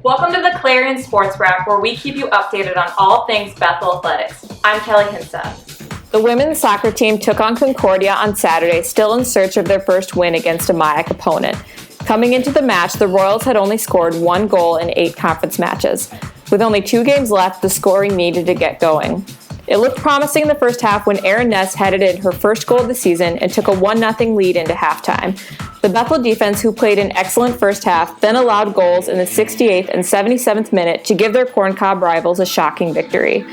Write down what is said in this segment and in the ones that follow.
Welcome to the Clarion Sports Wrap, where we keep you updated on all things Bethel athletics. I'm Kelly Hinseth. The women's soccer team took on Concordia on Saturday, still in search of their first win against a MIAC opponent. Coming into the match, the Royals had only scored 1 goal in 8 conference matches. With only 2 games left, the scoring needed to get going. It looked promising in the first half when Erin Ness headed in her first goal of the season and took a 1-0 lead into halftime. The Bethel defense, who played an excellent first half, then allowed goals in the 68th and 77th minute to give their corncob rivals a shocking victory.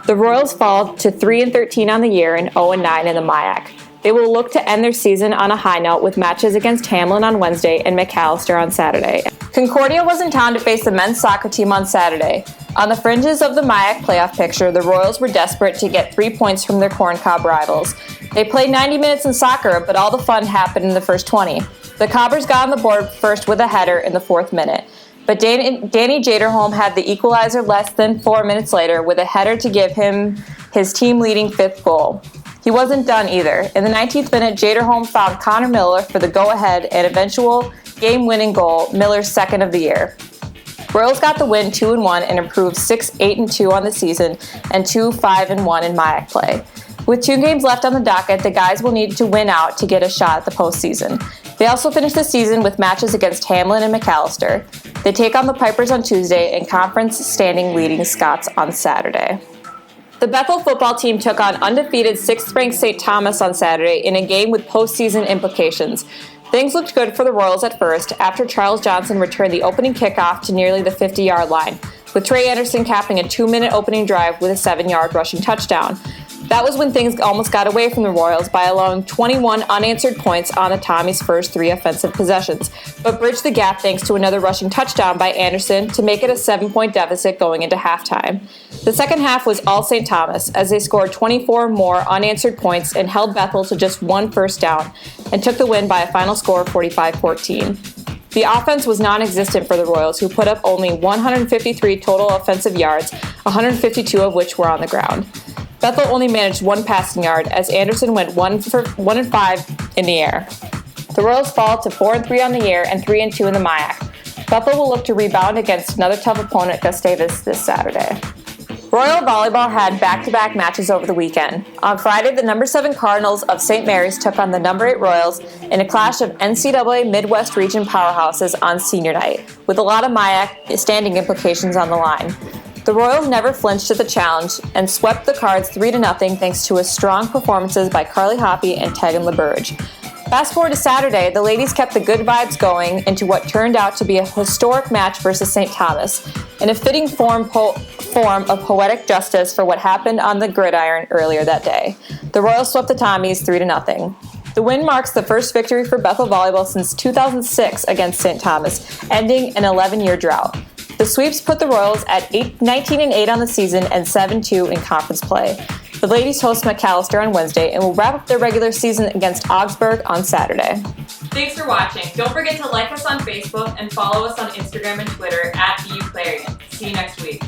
The Royals fall to 3-13 on the year and 0-9 in the MIAC. They will look to end their season on a high note with matches against Hamlin on Wednesday and McAllister on Saturday. Concordia was in town to face the men's soccer team on Saturday. On the fringes of the MIAC playoff picture, the Royals were desperate to get 3 points from their corncob rivals. They played 90 minutes in soccer, but all the fun happened in the first 20. The Cobbers got on the board first with a header in the 4th minute. But Danny Jaderholm had the equalizer less than 4 minutes later with a header to give him his team-leading 5th goal. He wasn't done either. In the 19th minute, Jaderholm found Connor Miller for the go-ahead and eventual game-winning goal, Miller's 2nd of the year. Royals got the win 2-1 and improved 6-8-2 on the season and 2-5-1 in MIAC play. With 2 games left on the docket, the guys will need to win out to get a shot at the postseason. They also finished the season with matches against Hamlin and McAllister. They take on the Pipers on Tuesday and conference standing leading Scots on Saturday. The Bethel football team took on undefeated 6th-ranked St. Thomas on Saturday in a game with postseason implications. Things looked good for the Royals at first after Charles Johnson returned the opening kickoff to nearly the 50-yard line, with Trey Anderson capping a 2-minute opening drive with a 7-yard rushing touchdown. That was when things almost got away from the Royals by allowing 21 unanswered points on the Tommies' first 3 offensive possessions, but bridged the gap thanks to another rushing touchdown by Anderson to make it a 7-point deficit going into halftime. The second half was all St. Thomas, as they scored 24 more unanswered points and held Bethel to just 1 first down, and took the win by a final score of 45-14. The offense was non-existent for the Royals, who put up only 153 total offensive yards, 152 of which were on the ground. Bethel only managed 1 passing yard, as Anderson went 1-5 in the air. The Royals fall to 4-3 on the year and 3-2 in the MIAC. Bethel will look to rebound against another tough opponent, Gustavus, this Saturday. Royal Volleyball had back-to-back matches over the weekend. On Friday, the number 7 Cardinals of St. Mary's took on the number 8 Royals in a clash of NCAA Midwest region powerhouses on senior night, with a lot of MIAC standing implications on the line. The Royals never flinched at the challenge and swept the Cards 3-0 thanks to strong performances by Carly Hoppy and Tegan LaBerge. Fast forward to Saturday, the ladies kept the good vibes going into what turned out to be a historic match versus St. Thomas, in a fitting form of poetic justice for what happened on the gridiron earlier that day. The Royals swept the Tommies 3-0. The win marks the first victory for Bethel Volleyball since 2006 against St. Thomas, ending an 11-year drought. The sweeps put the Royals at 19-8 on the season and 7-2 in conference play. The ladies host McAllister on Wednesday and will wrap up their regular season against Augsburg on Saturday. Thanks for watching. Don't forget to like us on Facebook and follow us on Instagram and Twitter @BUClarion. See you next week.